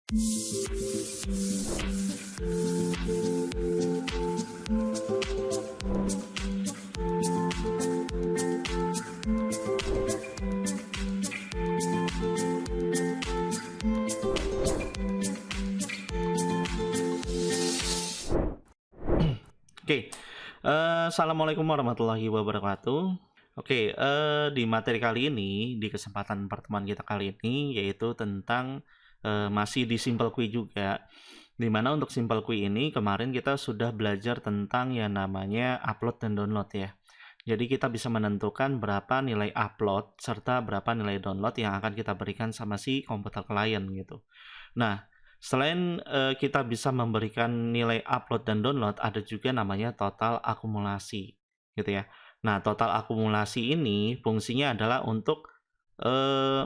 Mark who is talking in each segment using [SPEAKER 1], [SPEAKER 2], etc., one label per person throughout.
[SPEAKER 1] Oke, assalamualaikum warahmatullahi wabarakatuh. Oke, di materi kali ini, di kesempatan pertemuan kita kali ini, yaitu tentang masih di Simple Quy juga. Dimana untuk Simple Quy ini kemarin kita sudah belajar tentang yang namanya upload dan download ya. Jadi kita bisa menentukan berapa nilai upload serta berapa nilai download yang akan kita berikan sama si komputer klien gitu. Nah, selain kita bisa memberikan nilai upload dan download, ada juga namanya total akumulasi, gitu ya. Nah, total akumulasi ini fungsinya adalah untuk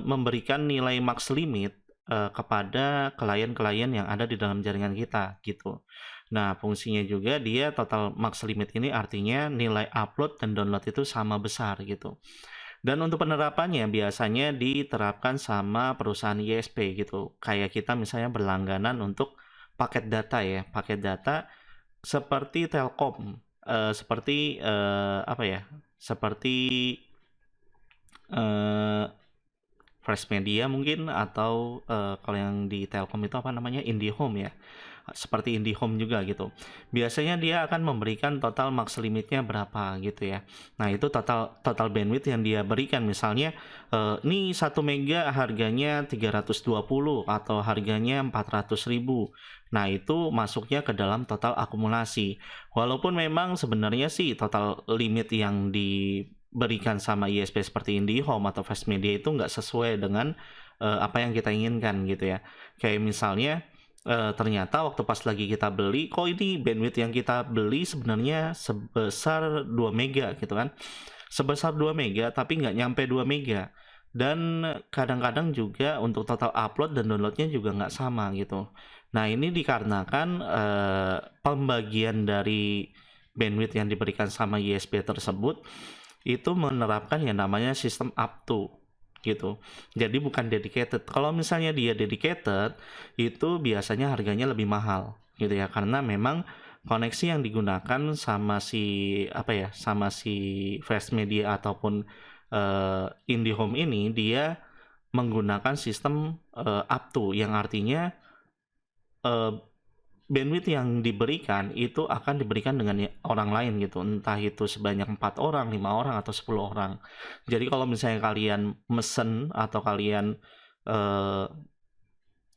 [SPEAKER 1] memberikan nilai max limit kepada klien-klien yang ada di dalam jaringan kita, gitu. Nah, fungsinya juga dia total max limit ini artinya nilai upload dan download itu sama besar, gitu. Dan untuk penerapannya biasanya diterapkan sama perusahaan ISP gitu. Kayak kita misalnya berlangganan untuk paket data ya, paket data seperti Telkom, seperti apa ya, seperti Fresh Media mungkin, atau kalau yang di Telkom itu apa namanya, IndiHome ya, seperti IndiHome juga gitu. Biasanya dia akan memberikan total max limitnya berapa gitu ya. Nah, itu total bandwidth yang dia berikan. Misalnya ini 1 mega harganya 320 atau harganya 400.000. Nah, itu masuknya ke dalam total akumulasi. Walaupun memang sebenarnya sih total limit yang diberikan sama ISP seperti IndiHome atau Fast Media itu nggak sesuai dengan apa yang kita inginkan gitu ya. Kayak misalnya ternyata waktu pas lagi kita beli, kok ini bandwidth yang kita beli sebenarnya sebesar 2 mega gitu kan. Sebesar 2 mega tapi nggak nyampe 2 mega. Dan kadang-kadang juga untuk total upload dan downloadnya juga nggak sama gitu. Nah, ini dikarenakan pembagian dari bandwidth yang diberikan sama ISP tersebut itu menerapkan yang namanya sistem up to gitu. Jadi bukan dedicated. Kalau misalnya dia dedicated, itu biasanya harganya lebih mahal gitu ya, karena memang koneksi yang digunakan sama si apa ya, sama si Fast Media ataupun IndiHome ini dia menggunakan sistem up to, yang artinya bandwidth yang diberikan itu akan diberikan dengan orang lain gitu, entah itu sebanyak 4 orang, 5 orang, atau 10 orang. Jadi kalau misalnya kalian mesen atau kalian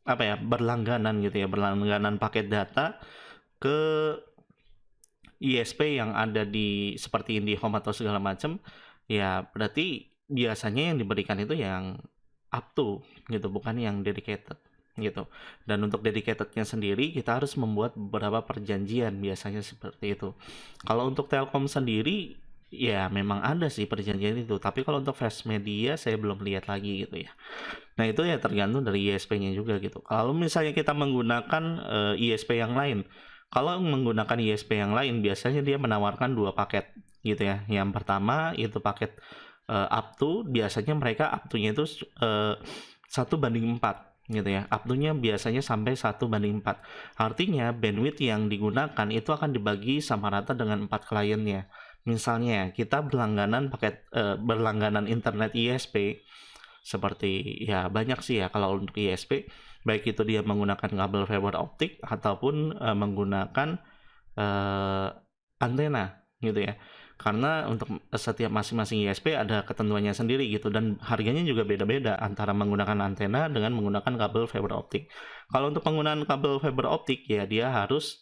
[SPEAKER 1] apa ya, berlangganan gitu ya, berlangganan paket data ke ISP yang ada di seperti IndiHome atau segala macam, ya berarti biasanya yang diberikan itu yang up to gitu, bukan yang dedicated gitu. Dan untuk dedicatednya sendiri kita harus membuat beberapa perjanjian, biasanya seperti itu. Kalau untuk Telkom sendiri ya memang ada sih perjanjian itu, tapi kalau untuk Fast Media saya belum lihat lagi gitu ya. Nah, itu ya tergantung dari ISP-nya juga gitu. Kalau misalnya kita menggunakan ISP yang lain, kalau menggunakan ISP yang lain biasanya dia menawarkan 2 paket gitu ya. Yang pertama itu paket up to, biasanya mereka up to-nya itu 1:4 gitu ya. Up to-nya biasanya sampai 1:4. Artinya bandwidth yang digunakan itu akan dibagi sama rata dengan 4 kliennya. Misalnya kita berlangganan berlangganan internet ISP seperti ya banyak sih ya kalau untuk ISP, baik itu dia menggunakan kabel fiber optik ataupun menggunakan antena gitu ya. Karena untuk setiap masing-masing ISP ada ketentuannya sendiri gitu, dan harganya juga beda-beda antara menggunakan antena dengan menggunakan kabel fiber optik. Kalau untuk penggunaan kabel fiber optik ya dia harus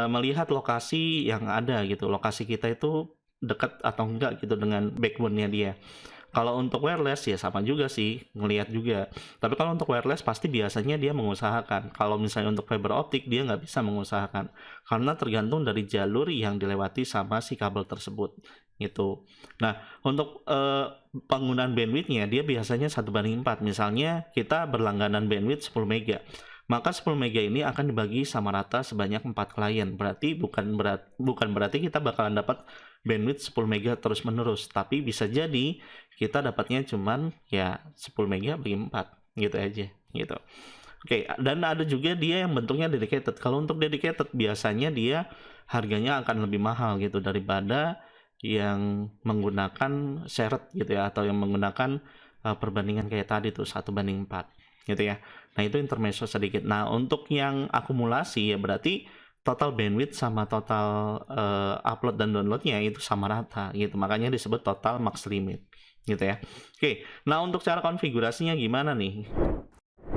[SPEAKER 1] melihat lokasi yang ada gitu, lokasi kita itu dekat atau enggak gitu dengan backbone-nya dia. Kalau untuk wireless ya sama juga sih, ngelihat juga. Tapi kalau untuk wireless pasti biasanya dia mengusahakan. Kalau misalnya untuk fiber optik dia nggak bisa mengusahakan, karena tergantung dari jalur yang dilewati sama si kabel tersebut gitu. Nah, untuk penggunaan bandwidth-nya dia biasanya 1:4. Misalnya kita berlangganan bandwidth 10 mega. Maka 10 mega ini akan dibagi sama rata sebanyak 4 klien. Berarti bukan berarti kita bakalan dapat bandwidth 10 mega terus menerus, tapi bisa jadi kita dapatnya cuman ya 10 mega bagi 4 gitu aja gitu. Oke, dan ada juga dia yang bentuknya dedicated. Kalau untuk dedicated biasanya dia harganya akan lebih mahal gitu daripada yang menggunakan shared gitu ya, atau yang menggunakan perbandingan kayak tadi tuh 1:4 gitu ya. Nah itu intermezzo sedikit. Nah untuk yang akumulasi ya berarti total bandwidth sama total upload dan downloadnya itu sama rata gitu. Makanya disebut total max limit gitu ya. Oke, nah untuk cara konfigurasinya gimana nih?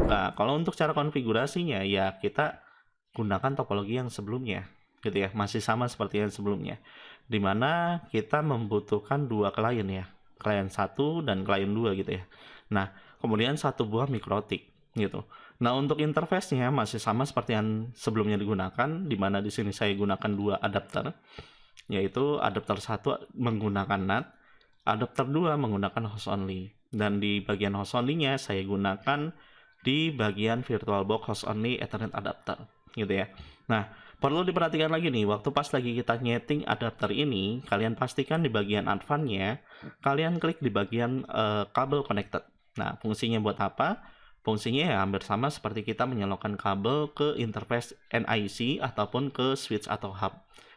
[SPEAKER 1] Nah, kalau untuk cara konfigurasinya ya kita gunakan topologi yang sebelumnya gitu ya, masih sama seperti yang sebelumnya. Dimana kita membutuhkan dua klien ya, klien 1 dan klien 2 gitu ya. Nah, kemudian satu buah mikrotik gitu. Nah, untuk interface-nya masih sama seperti yang sebelumnya digunakan, dimana di sini saya gunakan dua adapter, yaitu adapter 1 menggunakan NAT, adapter 2 menggunakan host only. Dan di bagian host only-nya saya gunakan di bagian VirtualBox host only Ethernet adapter gitu ya. Nah, perlu diperhatikan lagi nih, waktu pas lagi kita nyeting adapter ini, kalian pastikan di bagian advance-nya, kalian klik di bagian kabel connected. Nah, fungsinya buat apa? Fungsinya ya hampir sama seperti kita menyolokkan kabel ke interface NIC ataupun ke switch atau hub.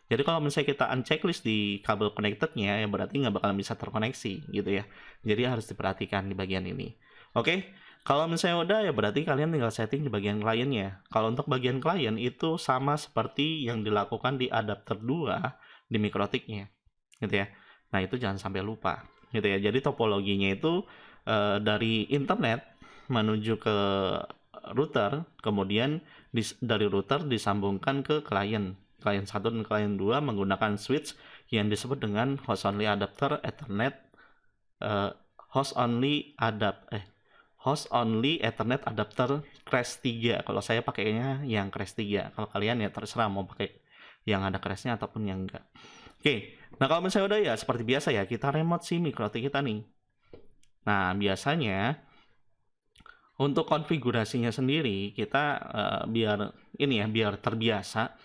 [SPEAKER 1] Jadi kalau misalnya kita unchecklist di kabel connected-nya, ya berarti nggak bakalan bisa terkoneksi gitu ya. Jadi harus diperhatikan di bagian ini. Oke, kalau misalnya udah ya berarti kalian tinggal setting di bagian kliennya. Kalau untuk bagian klien itu sama seperti yang dilakukan di adapter 2 di mikrotiknya gitu ya. Nah itu jangan sampai lupa gitu ya. Jadi topologinya itu dari internet menuju ke router, kemudian dari router disambungkan ke klien 1 dan klien 2 menggunakan switch yang disebut dengan host only adapter Ethernet host only Ethernet adapter Crash 3. Kalau saya pakainya yang Crash 3. Kalau kalian ya terserah mau pakai yang ada Crash-nya ataupun yang enggak. Oke, nah kalau misalnya udah ya seperti biasa ya, kita remote si mikrotik kita nih. Nah, biasanya untuk konfigurasinya sendiri kita biar terbiasa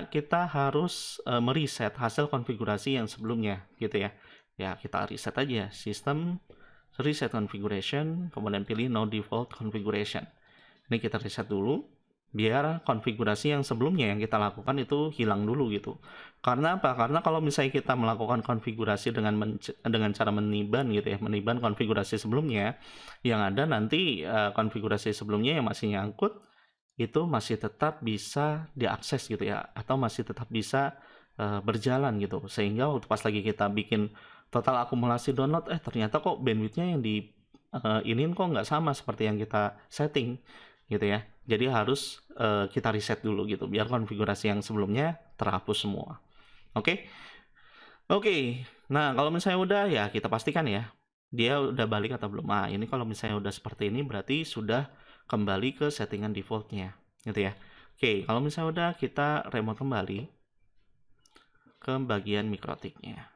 [SPEAKER 1] kita harus mereset hasil konfigurasi yang sebelumnya gitu ya. Ya, kita reset aja sistem reset configuration, kemudian pilih no default configuration. Ini kita reset dulu biar konfigurasi yang sebelumnya yang kita lakukan itu hilang dulu gitu. Karena apa? Karena kalau misalnya kita melakukan konfigurasi dengan cara meniban gitu ya, meniban konfigurasi sebelumnya, yang ada nanti konfigurasi sebelumnya yang masih nyangkut itu masih tetap bisa diakses gitu ya, atau masih tetap bisa berjalan gitu. Sehingga waktu pas lagi kita bikin total akumulasi download, ternyata kok bandwidthnya yang di iniin kok nggak sama seperti yang kita setting gitu ya. Jadi harus kita reset dulu gitu biar konfigurasi yang sebelumnya terhapus semua. Oke. Oke. Nah, kalau misalnya udah ya kita pastikan ya dia udah balik atau belum. Nah, ini kalau misalnya udah seperti ini berarti sudah kembali ke settingan defaultnya gitu ya. Oke, kalau misalnya udah kita remote kembali ke bagian mikrotiknya.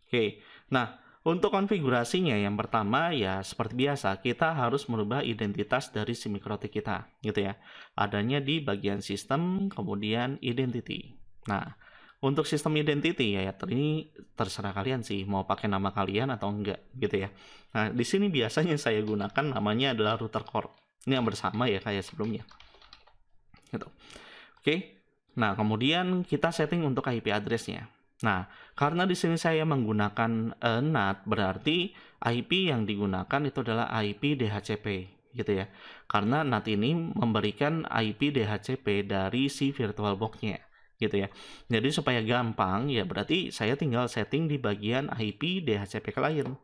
[SPEAKER 1] Oke. Nah, untuk konfigurasinya yang pertama ya seperti biasa kita harus merubah identitas dari si mikrotik kita gitu ya. Adanya di bagian sistem kemudian identity. Nah, untuk sistem identity ya ini terserah kalian sih mau pakai nama kalian atau enggak gitu ya. Nah, di sini biasanya saya gunakan namanya adalah router core. Ini yang bersama ya kayak sebelumnya. Gitu. Oke. Nah, kemudian kita setting untuk IP address-nya. Nah, karena di sini saya menggunakan NAT, berarti IP yang digunakan itu adalah IP DHCP, gitu ya. Karena NAT ini memberikan IP DHCP dari si VirtualBox-nya, gitu ya. Jadi supaya gampang, ya berarti saya tinggal setting di bagian IP DHCP klien,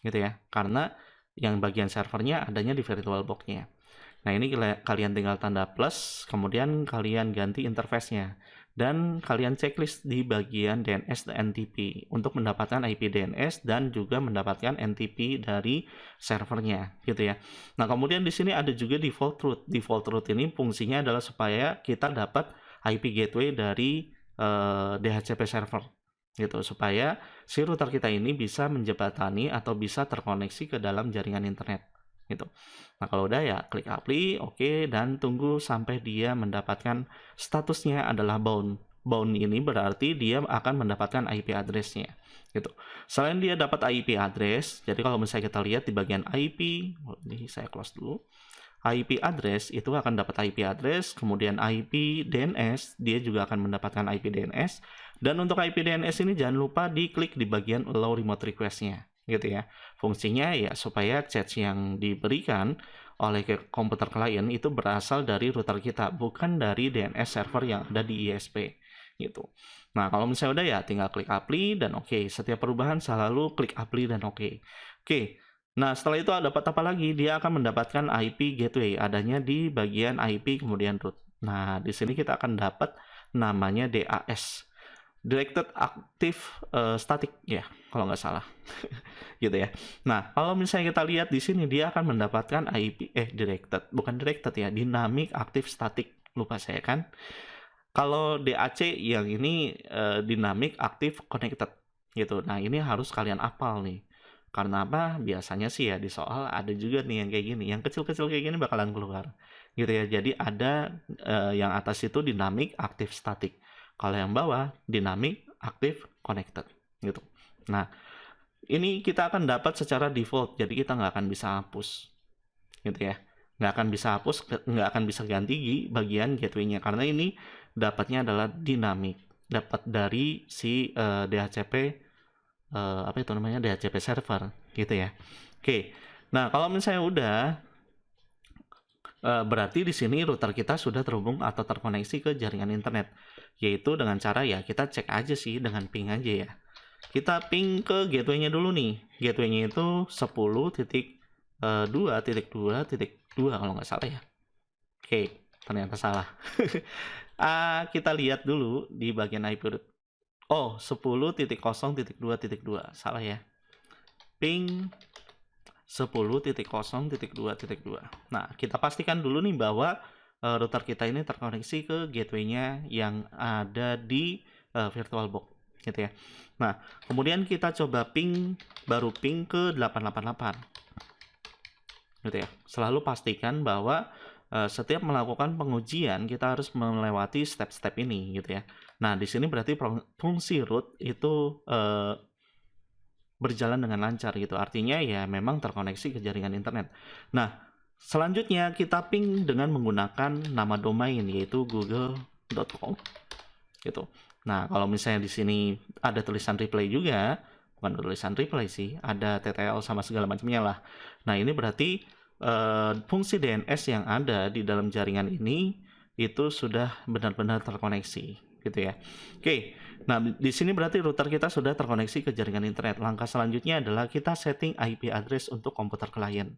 [SPEAKER 1] gitu ya. Karena yang bagian servernya adanya di VirtualBox-nya. Nah, ini kalian tinggal tanda plus, kemudian kalian ganti interface-nya. Dan kalian checklist di bagian DNS dan NTP untuk mendapatkan IP DNS dan juga mendapatkan NTP dari servernya, gitu ya. Nah, kemudian di sini ada juga default route. Default route ini fungsinya adalah supaya kita dapat IP gateway dari DHCP server, gitu. Supaya si router kita ini bisa menjembatani atau bisa terkoneksi ke dalam jaringan internet, gitu. Nah, kalau udah ya klik apply, oke, dan tunggu sampai dia mendapatkan statusnya adalah bound bound ini berarti dia akan mendapatkan IP address-nya gitu. Selain dia dapat IP address, jadi kalau misalnya kita lihat di bagian IP, ini saya close dulu. IP address itu akan dapat IP address, kemudian IP DNS, dia juga akan mendapatkan IP DNS. Dan untuk IP DNS ini jangan lupa diklik di bagian allow remote request-nya gitu ya. Fungsinya ya supaya chat yang diberikan oleh komputer klien itu berasal dari router kita, bukan dari DNS server yang ada di ISP gitu. Nah, kalau misalnya udah ya tinggal klik apply dan oke. Setiap perubahan selalu klik apply dan oke. Oke. Nah, setelah itu dapat apa lagi? Dia akan mendapatkan IP gateway, adanya di bagian IP kemudian root. Nah, di sini kita akan dapat namanya DAS. Directed Active Static ya, kalau nggak salah. Gitu ya. Nah, kalau misalnya kita lihat di sini dia akan mendapatkan IP bukan directed ya, Dynamic Active Static. Lupa saya kan. Kalau DAC yang ini Dynamic Active Connected gitu. Nah, ini harus kalian hafal nih. Karena apa? Biasanya sih ya di soal ada juga nih yang kayak gini. Yang kecil-kecil kayak gini bakalan keluar. Gitu ya. Jadi ada yang atas itu Dynamic Active Static. Kalau yang bawah Dynamic Active Connected gitu. Nah, ini kita akan dapat secara default, jadi kita nggak akan bisa hapus gitu ya. Nggak akan bisa hapus, nggak akan bisa ganti bagian gateway-nya karena ini dapatnya adalah dinamik, dapat dari si DHCP apa itu namanya, DHCP server gitu ya. Oke. Nah, kalau misalnya udah berarti di sini router kita sudah terhubung atau terkoneksi ke jaringan internet, yaitu dengan cara ya kita cek aja sih dengan ping aja ya. Kita ping ke gateway-nya dulu nih. Gateway-nya itu 10.2.2.2 kalau nggak salah ya. Oke, ternyata salah. Kita lihat dulu di bagian IP root. Oh, 10.0.2.2. Salah ya. Ping 10.0.2.2. Nah, kita pastikan dulu nih bahwa router kita ini terkoneksi ke gateway-nya yang ada di VirtualBox gitu ya. Nah, kemudian kita coba baru ping ke 888 gitu ya. Selalu pastikan bahwa setiap melakukan pengujian kita harus melewati step-step ini gitu ya. Nah, di sini berarti fungsi root itu berjalan dengan lancar gitu. Artinya ya memang terkoneksi ke jaringan internet. Nah, selanjutnya kita ping dengan menggunakan nama domain yaitu google.com gitu. Nah, kalau misalnya di sini ada tulisan replay juga, bukan tulisan replay sih, ada TTL sama segala macamnya lah. Nah, ini berarti fungsi DNS yang ada di dalam jaringan ini itu sudah benar-benar terkoneksi gitu ya. Oke. Nah, di sini berarti router kita sudah terkoneksi ke jaringan internet. Langkah selanjutnya adalah kita setting IP address untuk komputer klien.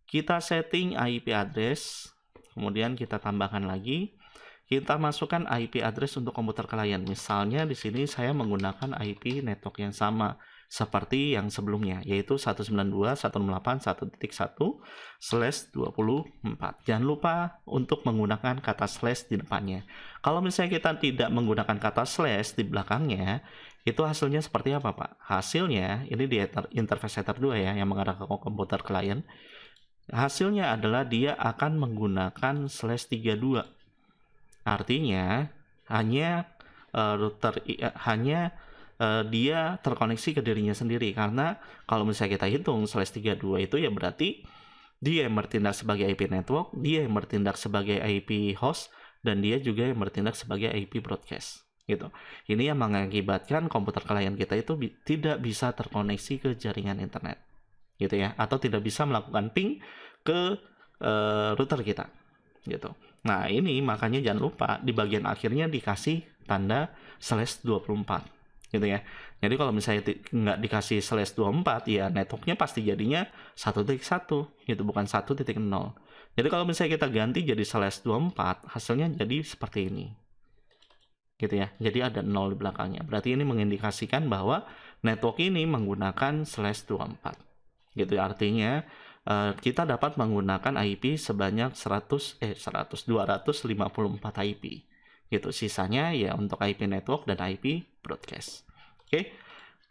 [SPEAKER 1] Kita setting IP address, kemudian kita tambahkan lagi. Kita masukkan IP address untuk komputer klien. Misalnya di sini saya menggunakan IP network yang sama seperti yang sebelumnya, yaitu 192.168.1.1/24. Jangan lupa untuk menggunakan kata slash di depannya. Kalau misalnya kita tidak menggunakan kata slash di belakangnya, itu hasilnya seperti apa, Pak? Hasilnya, ini di interface header 2 ya, yang mengarah ke komputer klien. Hasilnya adalah dia akan menggunakan /32. Artinya hanya dia terkoneksi ke dirinya sendiri, karena kalau misalnya kita hitung /32 itu ya berarti dia yang bertindak sebagai IP network, dia yang bertindak sebagai IP host, dan dia juga yang bertindak sebagai IP broadcast gitu. Ini yang mengakibatkan komputer klien kita itu tidak bisa terkoneksi ke jaringan internet gitu ya, atau tidak bisa melakukan ping ke router kita gitu. Nah, ini makanya jangan lupa di bagian akhirnya dikasih tanda /24 gitu ya. Jadi kalau misalnya nggak dikasih /24 ya networknya pasti jadinya 1.1 gitu, bukan 1.0. Jadi kalau misalnya kita ganti jadi /24, hasilnya jadi seperti ini gitu ya. Jadi ada 0 di belakangnya. Berarti ini mengindikasikan bahwa network ini menggunakan /24 gitu. Artinya kita dapat menggunakan IP sebanyak 254 IP gitu. Sisanya ya untuk IP network dan IP broadcast. Oke,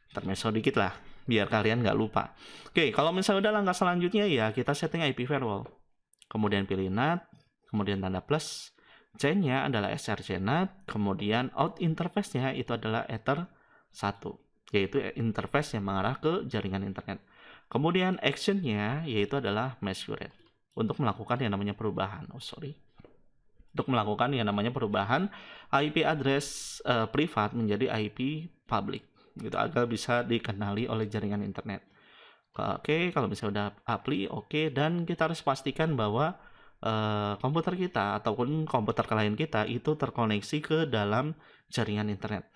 [SPEAKER 1] intermezzo dikit lah biar kalian nggak lupa. Oke, kalau misalnya udah langkah selanjutnya ya kita setting IP firewall, kemudian pilih NAT, kemudian tanda plus, chain-nya adalah SRC NAT, kemudian out interface-nya itu adalah Ether 1, yaitu interface yang mengarah ke jaringan internet. Kemudian action-nya yaitu adalah masquerade untuk melakukan yang namanya perubahan. Untuk melakukan yang namanya perubahan IP address privat menjadi IP public, gitu, agar bisa dikenali oleh jaringan internet. Oke, kalau misalnya udah apply, oke, dan kita harus pastikan bahwa komputer kita ataupun komputer klien kita itu terkoneksi ke dalam jaringan internet.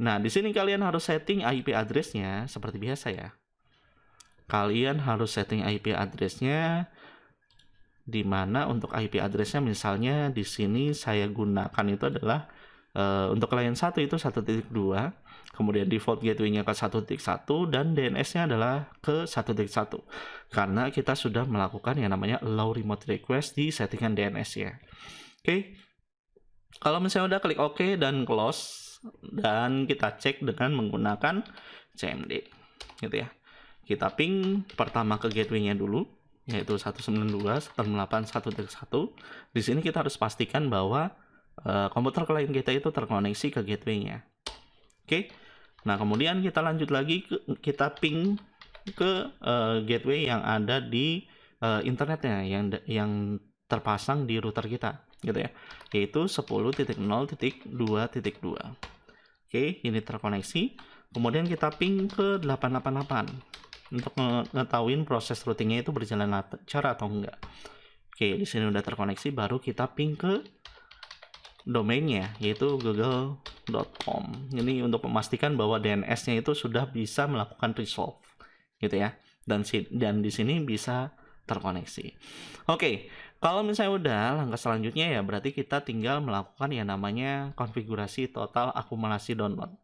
[SPEAKER 1] Nah, di sini kalian harus setting IP address-nya seperti biasa ya. Kalian harus setting IP address-nya, di mana untuk IP address-nya misalnya di sini saya gunakan itu adalah untuk klien 1 itu 1.2, kemudian default gateway-nya ke 1.1 dan DNS-nya adalah ke 1.1, karena kita sudah melakukan yang namanya allow remote request di settingan DNS-nya. Oke, kalau misalnya udah klik OK dan close, dan kita cek dengan menggunakan CMD, gitu ya. Kita ping pertama ke gateway-nya dulu, yaitu 192.168.1.1. Di sini kita harus pastikan bahwa komputer klien kita itu terkoneksi ke gateway-nya. Oke. Nah, kemudian kita lanjut lagi, kita ping ke gateway yang ada di internetnya yang terpasang di router kita, gitu ya, yaitu 10.0.2.2. Oke, ini terkoneksi. Kemudian kita ping ke 888 untuk mengetahui proses routingnya itu berjalan lancar atau enggak. Oke, di sini udah terkoneksi, baru kita ping ke domainnya, yaitu google.com. Ini untuk memastikan bahwa DNS-nya itu sudah bisa melakukan resolve, gitu ya, dan di sini bisa terkoneksi. Oke, kalau misalnya udah, langkah selanjutnya ya berarti kita tinggal melakukan yang namanya konfigurasi total akumulasi download,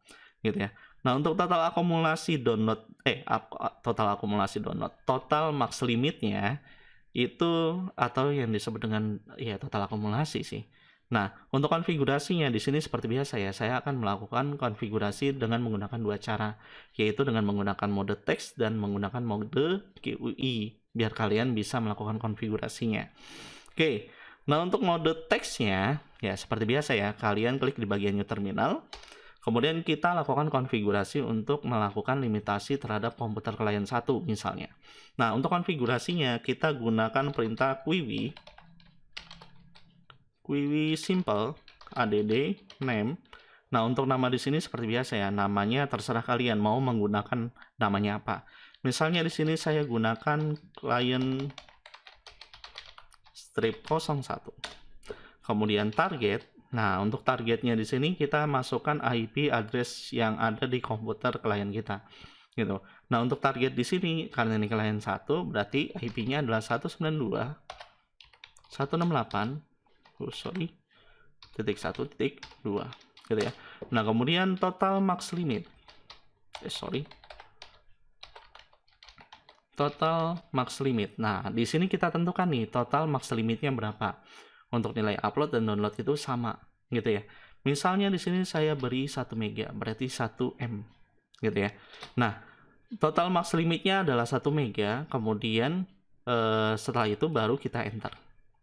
[SPEAKER 1] gitu ya. Nah, untuk total akumulasi download total max limitnya itu, atau yang disebut dengan ya total akumulasi sih. Nah, untuk konfigurasinya di sini seperti biasa ya, saya akan melakukan konfigurasi dengan menggunakan dua cara, yaitu dengan menggunakan mode text dan menggunakan mode GUI, biar kalian bisa melakukan konfigurasinya. Oke, nah untuk mode text-nya ya seperti biasa ya, kalian klik di bagian new terminal, kemudian kita lakukan konfigurasi untuk melakukan limitasi terhadap komputer klien 1 misalnya. Nah, untuk konfigurasinya kita gunakan perintah quiwi simple add name. Nah, untuk nama di sini seperti biasa ya, namanya terserah kalian mau menggunakan namanya apa. Misalnya di sini saya gunakan klien strip 01. Kemudian target. Nah, untuk targetnya di sini kita masukkan IP address yang ada di komputer klien kita, gitu. Nah, untuk target di sini karena ini klien 1, berarti IP-nya adalah 192.168.1.2, gitu ya. Nah, kemudian total max limit. Total max limit. Nah, di sini kita tentukan nih total max limitnya berapa. Untuk nilai upload dan download itu sama, gitu ya. Misalnya di sini saya beri 1 mega, berarti 1 M, gitu ya. Nah, total max limitnya adalah 1 mega, kemudian setelah itu baru kita enter,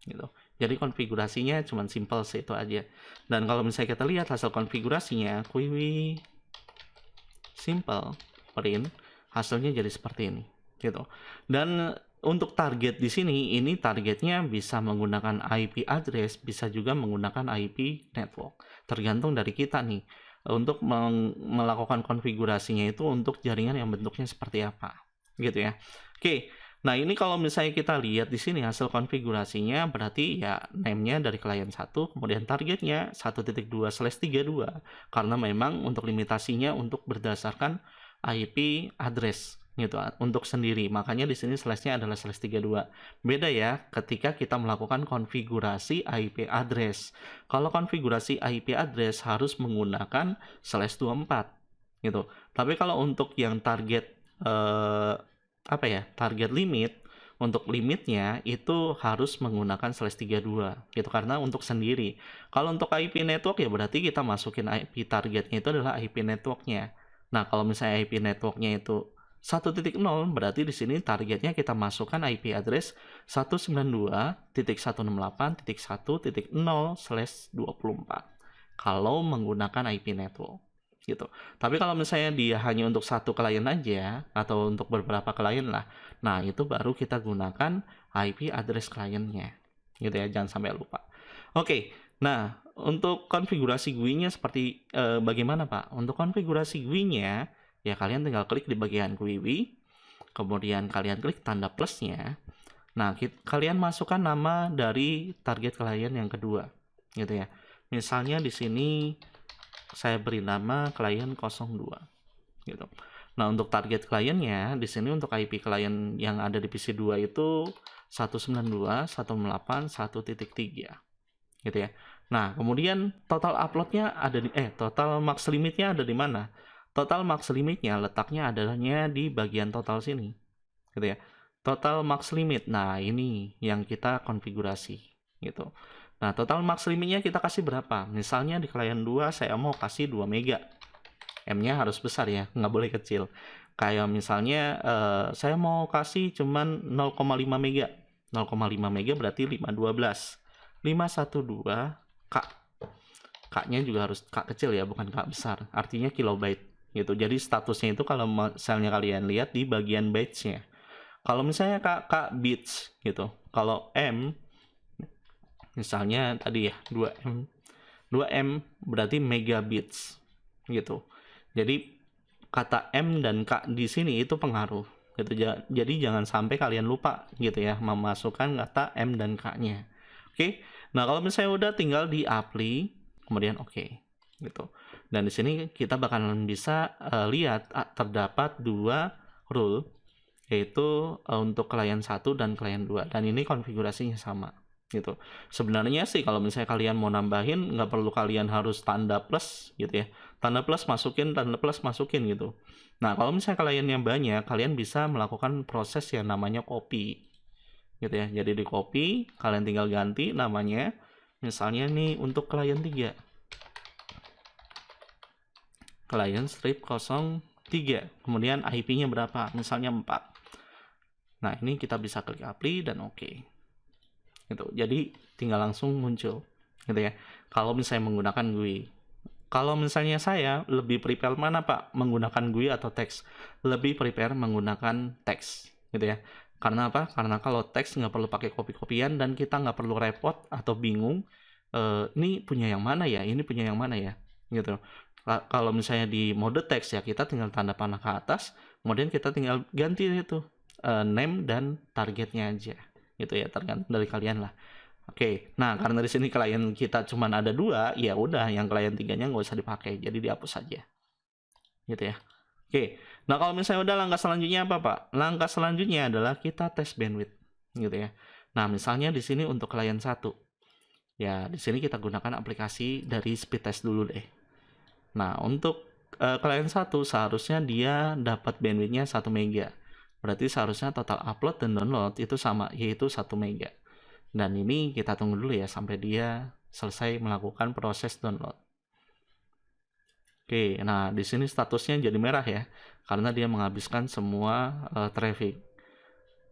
[SPEAKER 1] gitu. Jadi konfigurasinya cuma simple sih, itu aja. Dan kalau misalnya kita lihat hasil konfigurasinya, quiwi simple print, hasilnya jadi seperti ini, gitu. Dan untuk target di sini, ini targetnya bisa menggunakan IP address, bisa juga menggunakan IP network. Tergantung dari kita nih, untuk melakukan konfigurasinya itu untuk jaringan yang bentuknya seperti apa, gitu ya. Oke, nah ini kalau misalnya kita lihat di sini hasil konfigurasinya, berarti ya name-nya dari klien 1, kemudian targetnya 1.2/32, karena memang untuk limitasinya untuk berdasarkan IP address, gitu untuk sendiri, makanya di sini slash-nya adalah /32. Beda ya ketika kita melakukan konfigurasi IP address. Kalau konfigurasi IP address harus menggunakan /24, gitu. Tapi kalau untuk yang target target limit, untuk limitnya itu harus menggunakan /32, gitu, karena untuk sendiri. Kalau untuk IP network ya berarti kita masukin IP targetnya itu adalah IP networknya. Nah, kalau misalnya IP networknya itu 1.0 berarti di sini targetnya kita masukkan IP address 192.168.1.0/24 kalau menggunakan IP network gitu. Tapi kalau misalnya dia hanya untuk satu klien aja atau untuk beberapa klien lah, nah itu baru kita gunakan IP address kliennya gitu ya, jangan sampai lupa. Oke, nah untuk konfigurasi GUI-nya seperti bagaimana Pak? Untuk konfigurasi GUI-nya ya kalian tinggal klik di bagian GUI, kemudian kalian klik tanda plusnya. Nah, kalian masukkan nama dari target klien yang kedua, gitu ya. Misalnya di sini saya beri nama klien 02, gitu. Nah, untuk target kliennya di sini untuk IP klien yang ada di PC 2 itu 192.168.1.3, gitu ya. Nah, kemudian total uploadnya ada di total max limitnya ada di mana? Total max limitnya letaknya adanya di bagian total sini, gitu ya. Total max limit. Nah, ini yang kita konfigurasi, gitu. Nah, total max limitnya kita kasih berapa? Misalnya di klien 2 saya mau kasih 2 mega. M-nya harus besar ya, nggak boleh kecil. Kayak misalnya saya mau kasih cuman 0,5 mega. 0,5 mega berarti 512. 512 K. K-nya juga harus K kecil ya, bukan K besar. Artinya kilobyte gitu. Jadi statusnya itu kalau misalnya kalian lihat di bagian bytes-nya. Kalau misalnya K bits gitu. Kalau M misalnya tadi ya 2M. 2M berarti megabits gitu. Jadi kata M dan K di sini itu pengaruh gitu. Jadi jangan sampai kalian lupa gitu ya memasukkan kata M dan K-nya. Oke. Nah, kalau misalnya udah tinggal di apply kemudian oke gitu. Dan di sini kita bakalan bisa lihat terdapat dua rule yaitu untuk klien 1 dan klien 2 dan ini konfigurasinya sama gitu. Sebenarnya sih kalau misalnya kalian mau nambahin nggak perlu kalian harus tanda plus gitu ya. Tanda plus masukin gitu. Nah, kalau misalnya kliennya banyak, kalian bisa melakukan proses yang namanya copy gitu ya. Jadi di copy, kalian tinggal ganti namanya. Misalnya nih untuk klien 3. Klien strip 03. Kemudian IP-nya berapa? Misalnya 4. Nah, ini kita bisa klik apply dan oke. Gitu. Jadi tinggal langsung muncul gitu ya. Kalau misalnya menggunakan GUI. Kalau misalnya saya lebih prepare mana Pak? Menggunakan GUI atau teks? Lebih prepare menggunakan teks gitu ya. Karena apa? Karena kalau teks nggak perlu pakai copy-copyan dan kita nggak perlu repot atau bingung ini punya yang mana ya? Ini punya yang mana ya? Gitu. Kalau misalnya di mode teks ya kita tinggal tanda panah ke atas, kemudian kita tinggal ganti itu name dan targetnya aja gitu ya, tergantung dari kalian lah. Oke, nah karena di sini klien kita cuma ada 2, ya udah yang klien 3-nya nggak usah dipakai, jadi dihapus saja gitu ya. Oke, nah kalau misalnya udah langkah selanjutnya apa Pak? Langkah selanjutnya adalah kita tes bandwidth gitu ya. Nah misalnya di sini untuk klien 1 ya di sini kita gunakan aplikasi dari Speedtest dulu deh. Nah untuk klien 1 seharusnya dia dapat bandwidthnya 1 mega. Berarti seharusnya total upload dan download itu sama, yaitu 1 mega. Dan ini kita tunggu dulu ya sampai dia selesai melakukan proses download. Oke, nah di sini statusnya jadi merah ya, karena dia menghabiskan semua traffic.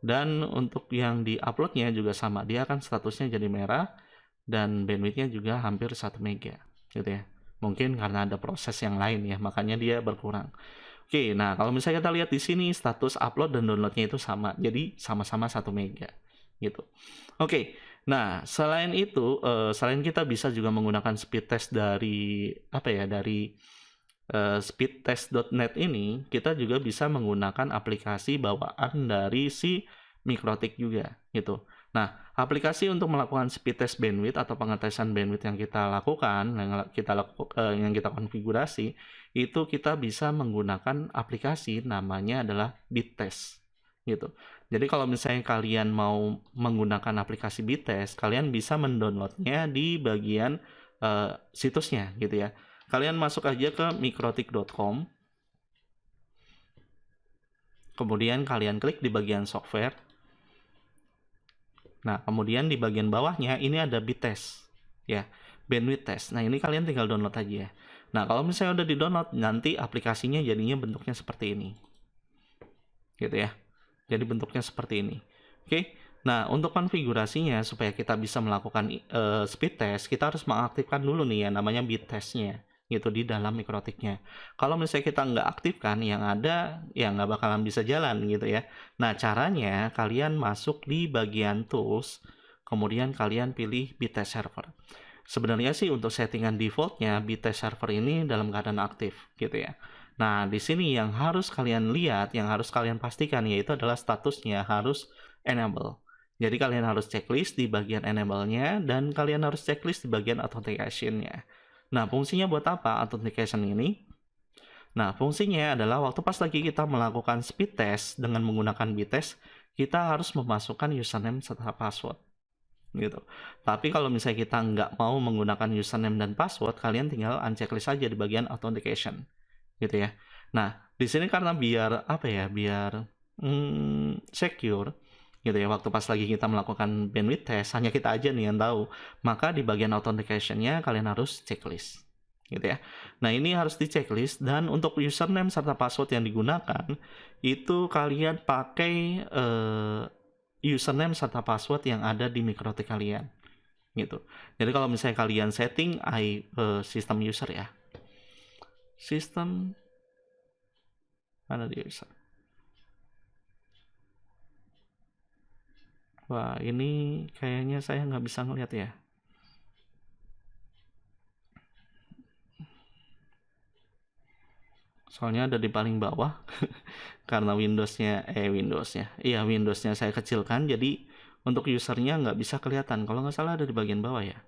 [SPEAKER 1] Dan untuk yang di uploadnya juga sama, dia akan statusnya jadi merah dan bandwidthnya juga hampir 1 mega gitu ya. Mungkin karena ada proses yang lain ya, makanya dia berkurang. Oke, nah kalau misalnya kita lihat di sini status upload dan downloadnya itu sama, jadi sama-sama 1 mega gitu. Oke, nah selain itu, selain kita bisa juga menggunakan speed test dari apa ya, dari speedtest.net ini, kita juga bisa menggunakan aplikasi bawaan dari si Mikrotik juga gitu. Nah, aplikasi untuk melakukan speed test bandwidth atau pengetesan bandwidth yang kita lakukan, yang kita konfigurasi, itu kita bisa menggunakan aplikasi namanya adalah BitTest gitu. Jadi kalau misalnya kalian mau menggunakan aplikasi BitTest, kalian bisa mendownloadnya di bagian situsnya gitu ya. Kalian masuk aja ke mikrotik.com. Kemudian kalian klik di bagian software. Nah, kemudian di bagian bawahnya ini ada BitTest ya, bandwidth test. Nah, ini kalian tinggal download aja. Nah, kalau misalnya udah di-download, nanti aplikasinya jadinya bentuknya seperti ini. gitu ya. Jadi bentuknya seperti ini. Oke. Nah, untuk konfigurasinya supaya kita bisa melakukan speed test, kita harus mengaktifkan dulu nih ya namanya bit testnya gitu di dalam mikrotiknya. Kalau misalnya kita nggak aktifkan, yang ada ya nggak bakalan bisa jalan gitu ya. Nah, caranya kalian masuk di bagian tools, kemudian kalian pilih bit test server. Sebenarnya sih untuk settingan defaultnya bit test server ini dalam keadaan aktif gitu ya. Nah, di sini yang harus kalian lihat, yang harus kalian pastikan yaitu adalah statusnya harus enable. Jadi kalian harus checklist di bagian enable-nya dan kalian harus checklist di bagian authentication-nya. Nah, fungsinya buat apa authentication ini? Nah, fungsinya adalah waktu pas lagi kita melakukan speed test dengan menggunakan Bittest, kita harus memasukkan username serta password gitu. Tapi kalau misalnya kita nggak mau menggunakan username dan password, kalian tinggal unchecklist aja di bagian authentication gitu ya. Nah, di sini karena biar apa ya, biar secure gitu ya, waktu pas lagi kita melakukan bandwidth test, hanya kita aja nih yang tahu, maka di bagian authentication-nya kalian harus checklist gitu ya. Nah, ini harus di checklist dan untuk username serta password yang digunakan itu kalian pakai username serta password yang ada di mikrotik kalian gitu. Jadi kalau misalnya kalian setting sistem user ya, sistem mana di user. Wah, ini kayaknya saya nggak bisa ngeliat ya. Soalnya ada di paling bawah. Karena Windowsnya saya kecilkan, jadi untuk usernya nggak bisa kelihatan. Kalau nggak salah ada di bagian bawah ya.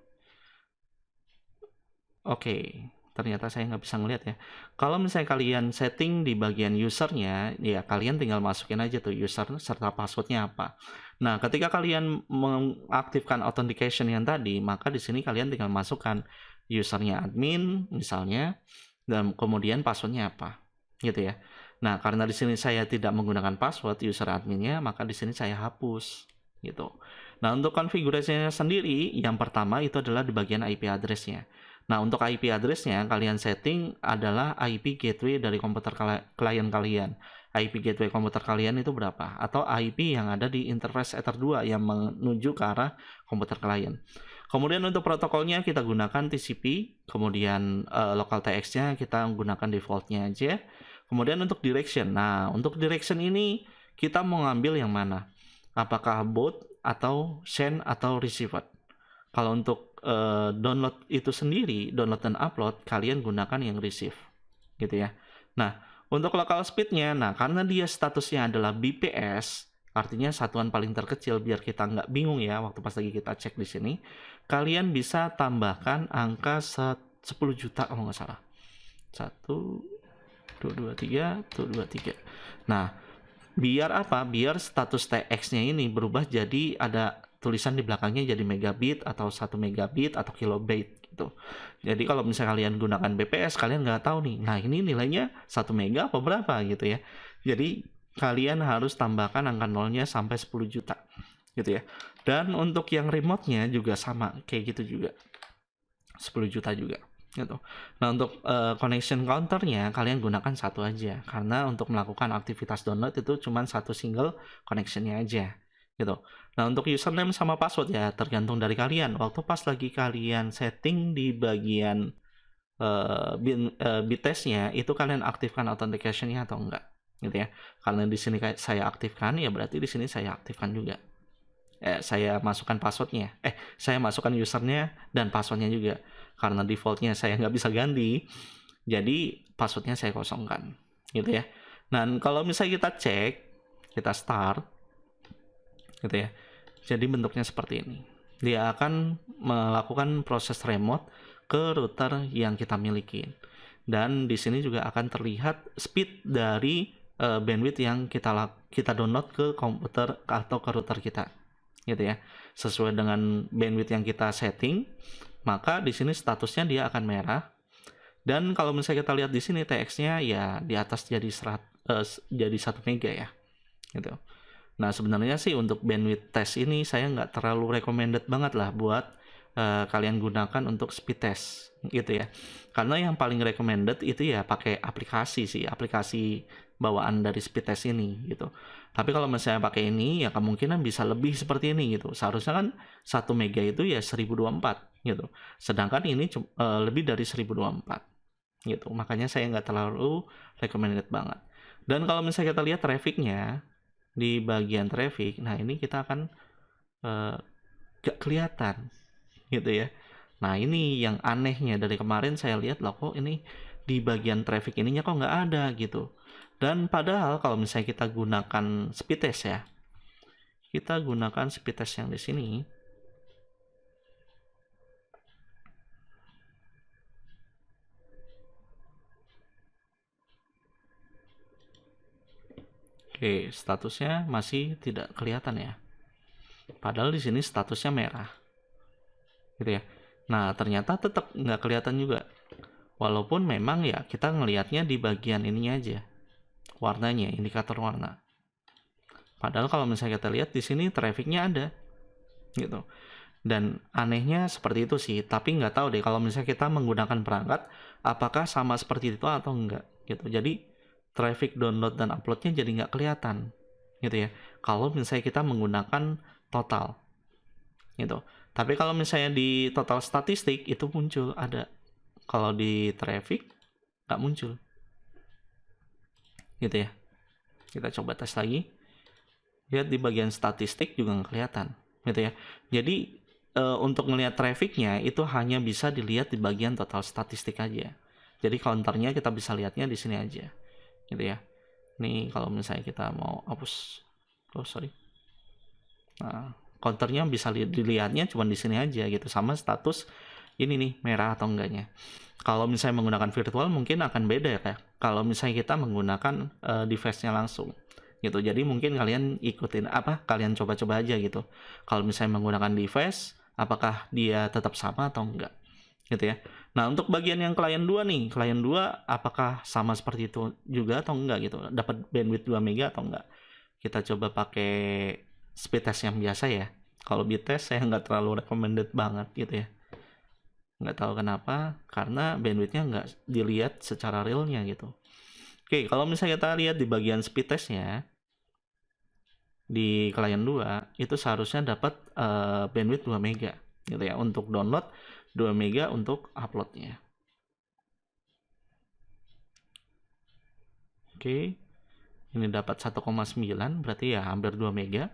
[SPEAKER 1] Oke, ternyata saya nggak bisa ngeliat ya. Kalau misalnya kalian setting di bagian usernya, ya kalian tinggal masukin aja tuh user serta passwordnya apa. Nah, ketika kalian mengaktifkan authentication yang tadi, maka di sini kalian tinggal masukkan usernya admin misalnya, dan kemudian passwordnya apa, gitu ya. Nah, karena di sini saya tidak menggunakan password user adminnya, maka di sini saya hapus, gitu. Nah, untuk konfigurasinya sendiri, yang pertama itu adalah di bagian IP address-nya. Nah, untuk IP address-nya kalian setting adalah IP gateway dari komputer klien kalian. IP gateway komputer kalian itu berapa? Atau IP yang ada di interface Ether 2 yang menuju ke arah komputer klien. Kemudian untuk protokolnya kita gunakan TCP, kemudian local TX-nya kita gunakan default-nya aja. Kemudian untuk direction. Nah, untuk direction ini kita mau ngambil yang mana? Apakah both atau send atau receive? Kalau untuk download itu sendiri, download dan upload, kalian gunakan yang receive, gitu ya. Nah, untuk local speed-nya, nah karena dia statusnya adalah BPS, artinya satuan paling terkecil, biar kita nggak bingung ya waktu pas lagi kita cek di sini, kalian bisa tambahkan angka 10 juta kalau nggak salah. 1, 2, 3. Nah, biar apa? Biar status TX-nya ini berubah jadi ada tulisan di belakangnya jadi megabit atau 1 megabit atau kilobit gitu. Jadi kalau misalnya kalian gunakan BPS, kalian nggak tahu nih, nah ini nilainya 1 mega apa berapa gitu ya. Jadi kalian harus tambahkan angka nolnya sampai 10 juta gitu ya. Dan untuk yang remote-nya juga sama, kayak gitu juga. 10 juta juga gitu. Nah, untuk connection counternya kalian gunakan satu aja karena untuk melakukan aktivitas download itu cuma satu single connectionnya aja gitu. Nah, untuk username sama password ya tergantung dari kalian. Waktu pas lagi kalian setting di bagian Bittest-nya itu kalian aktifkan authentication-nya atau enggak gitu ya. Karena di sini saya aktifkan ya berarti di sini saya aktifkan juga. Saya masukkan passwordnya. Saya masukkan usernya dan passwordnya juga. Karena defaultnya saya nggak bisa ganti, jadi passwordnya saya kosongkan, gitu ya. Dan kalau misalnya kita cek, kita start, gitu ya. Jadi bentuknya seperti ini. Dia akan melakukan proses remote ke router yang kita miliki. Dan di sini juga akan terlihat speed dari bandwidth yang kita download ke komputer atau ke router kita, gitu ya. Sesuai dengan bandwidth yang kita setting, maka di sini statusnya dia akan merah. Dan kalau misalnya kita lihat di sini TX-nya ya di atas jadi 1 mega ya, gitu. Nah, sebenarnya sih untuk bandwidth test ini saya nggak terlalu recommended banget lah buat kalian gunakan untuk speed test gitu ya. Karena yang paling recommended itu ya pakai aplikasi sih, aplikasi bawaan dari speed test ini gitu. Tapi kalau misalnya pakai ini ya kemungkinan bisa lebih seperti ini gitu. Seharusnya kan 1 mega itu ya 1024 gitu. Sedangkan ini lebih dari 1024 gitu. Makanya saya nggak terlalu recommended banget. Dan kalau misalnya kita lihat trafficnya di bagian traffic, nah ini kita akan gak kelihatan gitu ya. Nah ini yang anehnya dari kemarin saya lihat loh, kok ini di bagian traffic ininya kok nggak ada gitu. Dan padahal kalau misalnya kita gunakan speed test ya, kita gunakan speed test yang di sini. Oke, statusnya masih tidak kelihatan ya. Padahal di sini statusnya merah, gitu ya. Nah ternyata tetap nggak kelihatan juga. Walaupun memang ya kita ngelihatnya di bagian ininya aja, warnanya, indikator warna. Padahal kalau misalnya kita lihat di sini trafficnya ada, gitu. Dan anehnya seperti itu sih. Tapi nggak tahu deh kalau misalnya kita menggunakan perangkat, apakah sama seperti itu atau enggak, gitu. Jadi traffic download dan uploadnya jadi nggak kelihatan, gitu ya. Kalau misalnya kita menggunakan total, gitu. Tapi kalau misalnya di total statistik itu muncul ada. Kalau di traffic nggak muncul, gitu ya. Kita coba tes lagi. Lihat di bagian statistik juga nggak kelihatan, gitu ya. Jadi untuk melihat trafficnya itu hanya bisa dilihat di bagian total statistik aja. Jadi counternya kita bisa lihatnya di sini aja, gitu ya. Nih kalau misalnya kita mau hapus, nah counternya bisa dilihatnya cuma di sini aja gitu, sama status ini nih merah atau enggaknya. Kalau misalnya menggunakan virtual mungkin akan beda ya kayak kalau misalnya kita menggunakan device-nya langsung gitu. Jadi mungkin kalian ikutin kalian coba-coba aja gitu. Kalau misalnya menggunakan device, apakah dia tetap sama atau enggak gitu ya. Nah untuk bagian yang klien 2 nih, klien 2 apakah sama seperti itu juga atau enggak gitu, dapat bandwidth 2 mega atau enggak. Kita coba pakai speed test yang biasa ya. Kalau speed test saya nggak terlalu recommended banget gitu ya. Nggak tahu kenapa, karena bandwidthnya nggak dilihat secara realnya gitu. Oke, kalau misalnya kita lihat di bagian speed testnya di klien 2 itu seharusnya dapat bandwidth 2 mega gitu ya untuk download, 2 mega untuk uploadnya. Oke, ini dapat 1,9 berarti ya hampir 2 mega.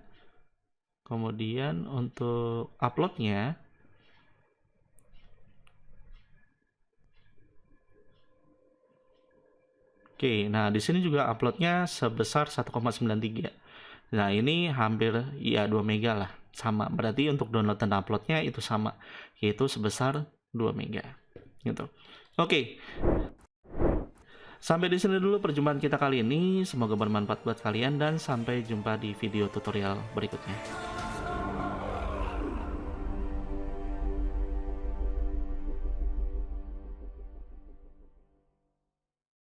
[SPEAKER 1] Kemudian untuk uploadnya oke, nah di sini juga uploadnya sebesar 1,93. Nah ini hampir ya 2 mega lah, sama. Berarti untuk download dan uploadnya itu sama, yaitu sebesar 2 mega gitu. Oke, sampai di sini dulu perjumpaan kita kali ini. Semoga bermanfaat buat kalian dan sampai jumpa di video tutorial berikutnya.